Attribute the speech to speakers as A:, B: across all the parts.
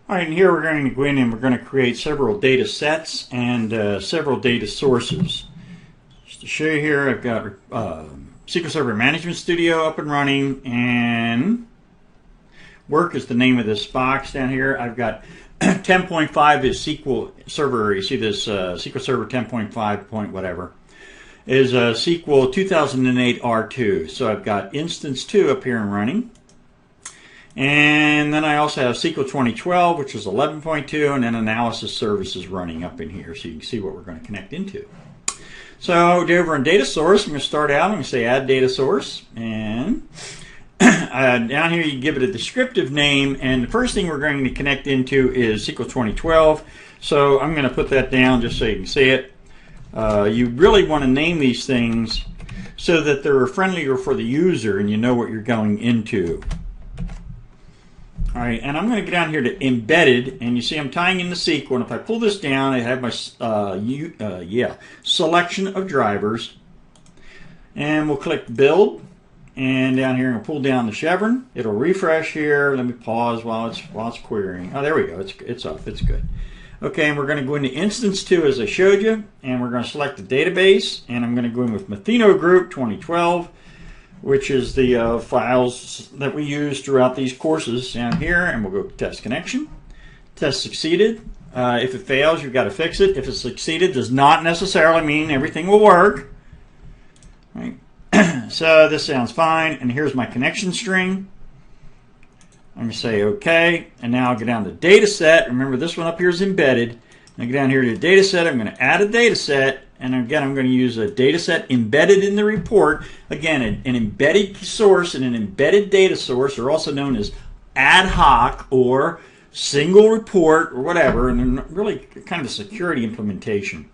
A: All right, and here we're going to go in and we're going to create several data sets and several data sources. Just to show you here, I've got SQL Server Management Studio up and running, and work is the name of this box down here. I've got 10.5 is SQL Server. You see this SQL Server 10.5 point whatever is SQL 2008 R2. So I've got instance 2 up here and running. And then I also have SQL 2012, which is 11.2, and then analysis services running up in here, so you can see what we're going to connect into. So over in data source, I'm going to start out. I'm going to say add data source, and down here you can give it a descriptive name, and the first thing we're going to connect into is SQL 2012. So I'm going to put that down just so you can see it. You really want to name these things so that they're friendlier for the user and you know what you're going into. All right, and I'm going to go down here to embedded, and you see I'm tying in the SQL, and if I pull this down, I have my selection of drivers, and we'll click build, and down here I'm going to pull down the chevron. It'll refresh here. Let me pause while it's querying. Oh, there we go. It's up. It's good. Okay, and we're going to go into instance 2 as I showed you, and we're going to select the database, and I'm going to go in with Mathino Group 2012. Which is the files that we use throughout these courses down here, and we'll go test connection. Test succeeded. If it fails, you've got to fix it. If it succeeded, does not necessarily mean everything will work. Right. So this sounds fine, and here's my connection string. I'm going to say OK, and now I'll go down to data set. Remember, this one up here is embedded. I go down here to data set. I'm going to add a data set. And again, I'm going to use a data set embedded in the report. Again, an embedded source and an embedded data source are also known as ad hoc or single report or whatever. And they're really kind of a security implementation.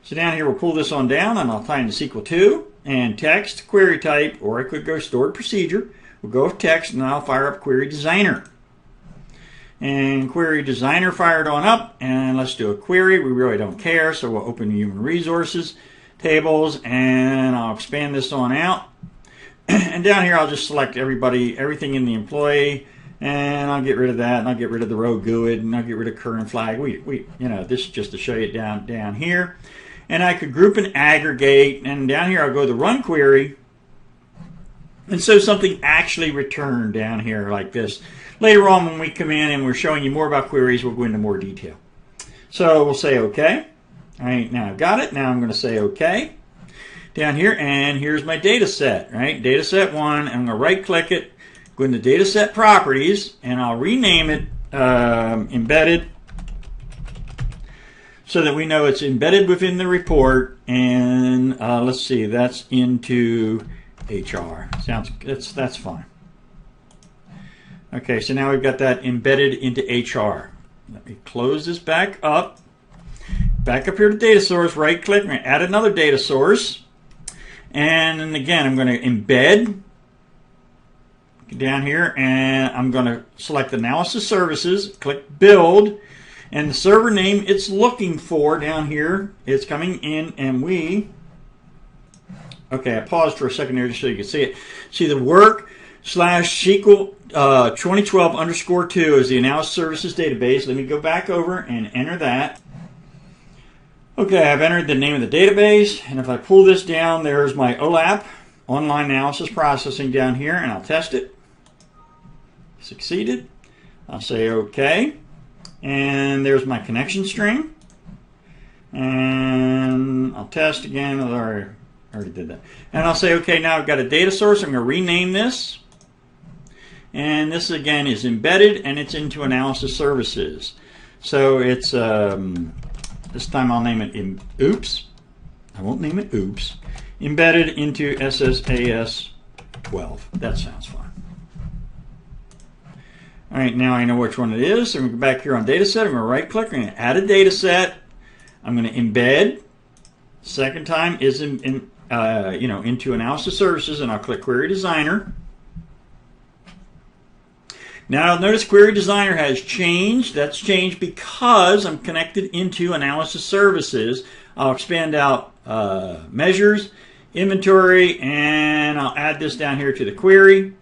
A: So down here, we'll pull this on down, and I'll tie into SQL 2 and text, query type, or I could go stored procedure. We'll go with text, and I'll fire up Query Designer. And Query Designer fired on up, and let's do a query. We really don't care, so we'll open Human Resources tables, and I'll expand this on out. And down here, I'll just select everything in the employee, and I'll get rid of that, and I'll get rid of the row GUID, and I'll get rid of current flag. This is just to show you down here. And I could group and aggregate, and down here I'll go to Run Query, and so something actually returned down here like this. Later on, when we come in and we're showing you more about queries, we'll go into more detail. So we'll say OK. All right, now I've got it. Now I'm going to say OK down here, and here's my data set. Right, data set 1. I'm going to right-click it, go into Data Set Properties, and I'll rename it Embedded, so that we know it's embedded within the report. And let's see, that's into HR. That's fine. Okay, so now we've got that embedded into HR. Let me close this back up. Back up here to data source, right click, I'm going to add another data source. And then again, I'm going to embed down here, and I'm going to select analysis services, click build, and the server name it's looking for down here, it's coming in, and okay, I paused for a second there just so you can see it. See the work / SQL 2012_2 is the analysis services database. Let me go back over and enter that. Okay, I've entered the name of the database, and if I pull this down, there's my OLAP, Online Analysis Processing down here, and I'll test it. Succeeded. I'll say OK, and there's my connection string, and I'll test again. I already did that. And I'll say, OK, now I've got a data source. I'm going to rename this. And this, again, is embedded, and it's into analysis services. So it's, this time I'll name it Oops. I won't name it Oops. Embedded into SSAS 12. That sounds fine. All right, now I know which one it is. So I'm going to go back here on Dataset. I'm going to right-click. I'm going to add a data set. I'm going to embed. Second time is into analysis services, and I'll click Query Designer. Now notice Query Designer has changed. That's changed because I'm connected into analysis services. I'll expand out measures, inventory, and I'll add this down here to the query.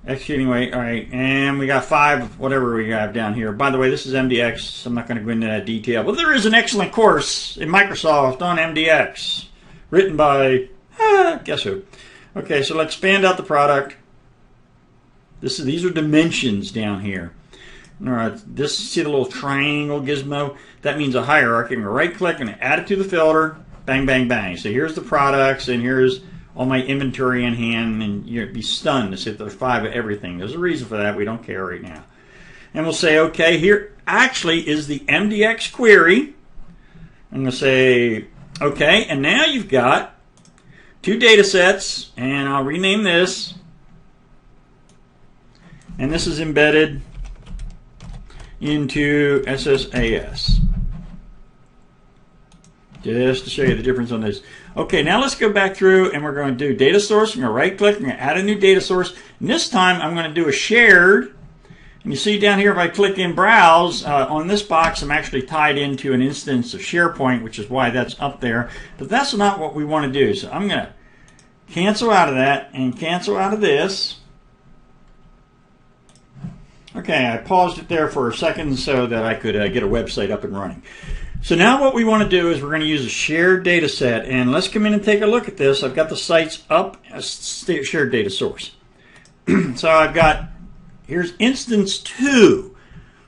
A: Executing wait. All right, and we got 5, whatever we have down here. By the way, this is MDX, so I'm not going to go into that detail. But there is an excellent course in Microsoft on MDX, written by, guess who? Okay, so let's expand out the product. These are dimensions down here. All right, see the little triangle gizmo? That means a hierarchy. I'm going to right-click and add it to the filter. Bang, bang, bang. So here's the products, and here's all my inventory in hand, and you'd be stunned to see that there's 5 of everything. There's a reason for that. We don't care right now. And we'll say, okay, here actually is the MDX query. I'm going to say, okay, and now you've got 2 data sets, and I'll rename this. And this is embedded into SSAS. Just to show you the difference on this. Okay, now let's go back through and we're going to do data source. I'm going to right click, I'm going to add a new data source. And this time I'm going to do a shared. And you see down here if I click in browse, on this box I'm actually tied into an instance of SharePoint, which is why that's up there. But that's not what we want to do. So I'm going to cancel out of that and cancel out of this. Okay, I paused it there for a second so that I could get a website up and running. So now what we want to do is we're going to use a shared data set, and let's come in and take a look at this. I've got the sites up as shared data source. So I've got, here's instance 2,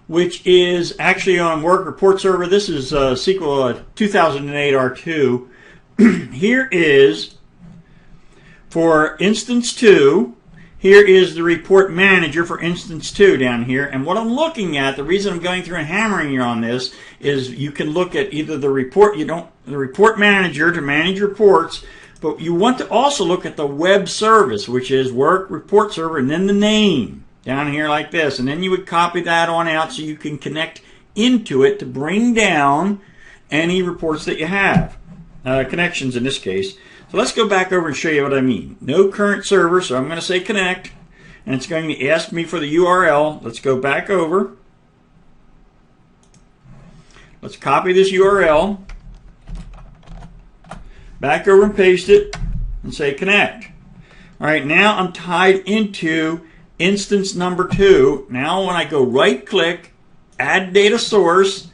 A: which is actually on work report server. This is SQL 2008 R2. Here is, for instance 2, here is the report manager for instance 2 down here. And what I'm looking at, the reason I'm going through and hammering you on this, is you can look at either the report, the report manager to manage reports, but you want to also look at the web service, which is work report server, and then the name down here like this. And then you would copy that on out so you can connect into it to bring down any reports that you have. Connections in this case. So let's go back over and show you what I mean. No current server, so I'm going to say connect, and it's going to ask me for the URL. Let's go back over. Let's copy this URL, back over and paste it, and say connect. All right, now I'm tied into instance number 2. Now when I go right click, add data source,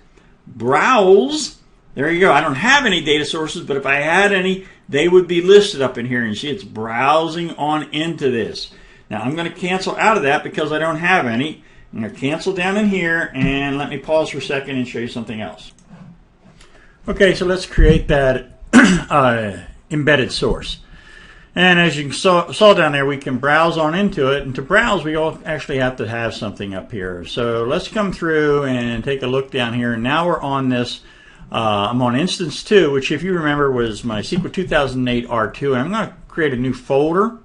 A: browse, there you go. I don't have any data sources, but if I had any, they would be listed up in here. And you see it's browsing on into this. Now I'm going to cancel out of that because I don't have any. I'm going to cancel down in here, and let me pause for a second and show you something else. Okay, so let's create that embedded source. And as you saw down there, we can browse on into it. And to browse, we all actually have to have something up here. So let's come through and take a look down here. And now we're on this. I'm on instance 2, which if you remember was my SQL 2008 R2. And I'm going to create a new folder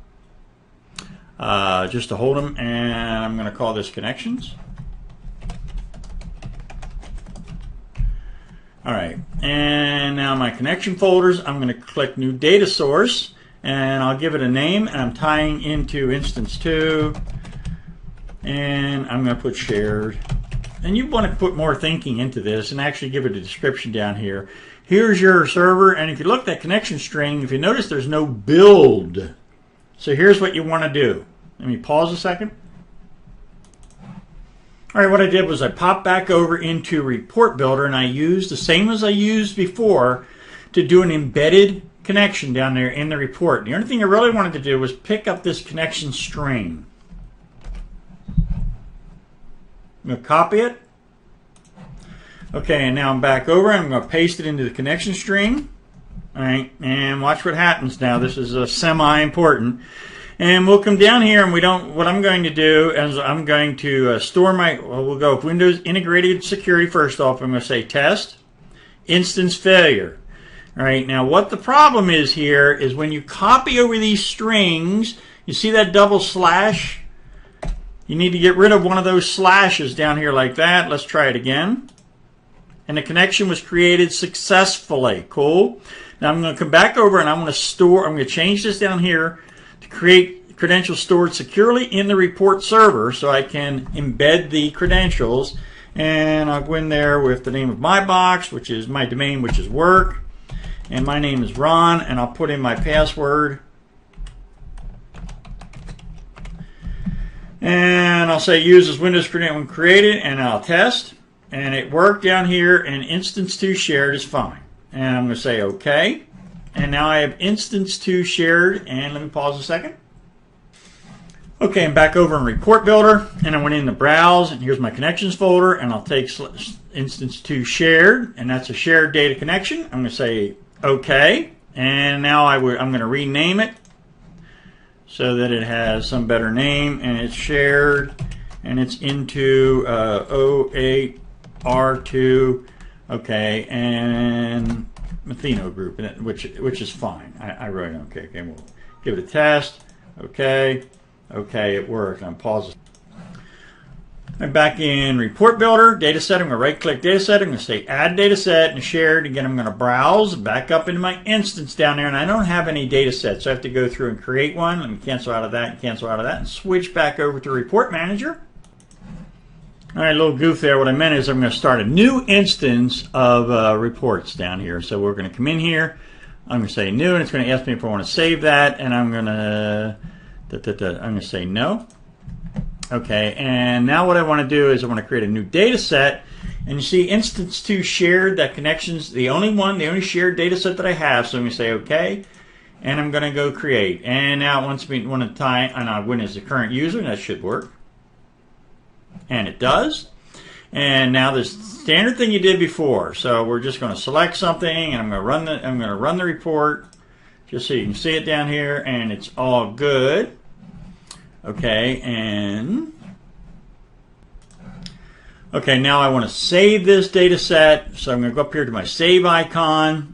A: just to hold them. And I'm going to call this connections. All right. And now my connection folders, I'm going to click new data source. And I'll give it a name. And I'm tying into instance 2. And I'm going to put shared. And you want to put more thinking into this and actually give it a description down here. Here's your server, and if you look at that connection string, if you notice there's no build. So here's what you want to do. Let me pause a second. All right, what I did was I popped back over into Report Builder, and I used the same as I used before to do an embedded connection down there in the report. The only thing I really wanted to do was pick up this connection string. I'm going to copy it. Okay, and now I'm back over. I'm going to paste it into the connection string. All right, and watch what happens now. This is semi-important. And we'll come down here, and what I'm going to do is I'm going to store we'll go with Windows Integrated Security first off. I'm going to say test, instance failure. All right, now what the problem is here is when you copy over these strings, you see that double slash? You need to get rid of one of those slashes down here like that. Let's try it again. And the connection was created successfully. Cool. Now I'm going to come back over and I'm going to change this down here to create credentials stored securely in the report server so I can embed the credentials. And I'll go in there with the name of my box, which is my domain, which is work. And my name is Ron, and I'll put in my password. And I'll say use as Windows when created, and I'll test. And it worked down here, and instance 2 shared is fine. And I'm going to say OK. And now I have instance 2 shared, and let me pause a second. Okay, I'm back over in Report Builder, and I went in the Browse, and here's my Connections folder, and I'll take instance 2 shared, and that's a shared data connection. I'm going to say OK, and now I'm going to rename it so that it has some better name, and it's shared, and it's into 08R2, okay, and Methino group, which is fine. I really don't care. Okay, we'll give it a test. Okay. Okay, it worked. I'm pausing. I'm back in Report Builder, Dataset. I'm going to right-click Dataset. I'm going to say Add Dataset and Shared. Again, I'm going to browse back up into my instance down there, and I don't have any datasets, so I have to go through and create one. Let me cancel out of that and cancel out of that, and switch back over to Report Manager. All right, a little goof there. What I meant is I'm going to start a new instance of reports down here. So we're going to come in here. I'm going to say New, and it's going to ask me if I want to save that, and I'm going to say no. Okay, and now what I want to do is I want to create a new data set. And you see instance 2 shared, that connection's the only shared data set that I have. So I'm going to say OK. And I'm going to go create. And now it wants me to tie, and I win as the current user, and that should work. And it does. And now the standard thing you did before. So we're just going to select something, and I'm going to run the report. Just so you can see it down here, and it's all good. Okay, and okay, now I want to save this data set. So I'm going to go up here to my save icon,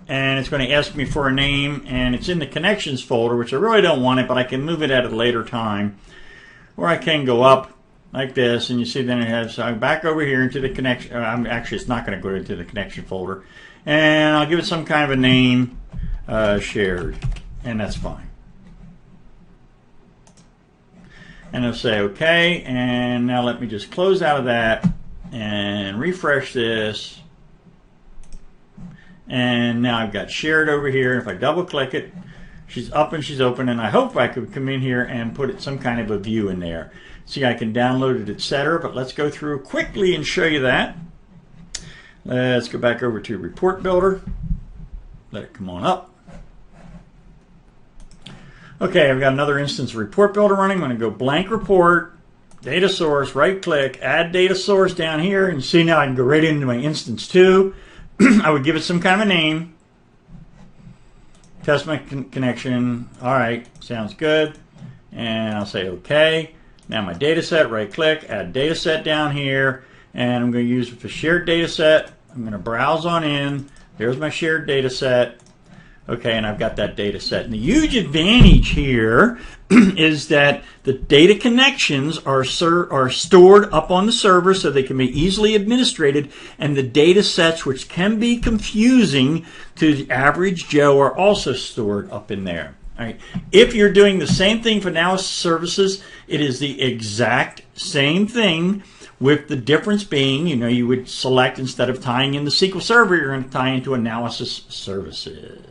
A: and it's going to ask me for a name, and it's in the connections folder, which I really don't want it, but I can move it at a later time. Or I can go up like this, and you see then it has, so I'm back over here into the connection. Actually, it's not going to go into the connection folder. And I'll give it some kind of a name, shared, and that's fine. And I'll say OK, and now let me just close out of that and refresh this. And now I've got shared over here. If I double click it, she's up and she's open, and I hope I could come in here and put some kind of a view in there. See, I can download it, etc. But let's go through quickly and show you that. Let's go back over to Report Builder. Let it come on up. Okay, I've got another instance of Report Builder running. I'm going to go blank report, data source, right click, add data source down here, and see now I can go right into my instance 2. I would give it some kind of a name. Test my connection. All right, sounds good. And I'll say OK. Now my data set, right click, add data set down here, and I'm going to use it for shared data set. I'm going to browse on in. There's my shared data set. Okay, and I've got that data set. And the huge advantage here is that the data connections are stored up on the server so they can be easily administrated, and the data sets, which can be confusing to the average Joe, are also stored up in there. All right. If you're doing the same thing for analysis services, it is the exact same thing, with the difference being, you would select, instead of tying in the SQL Server, you're going to tie into analysis services.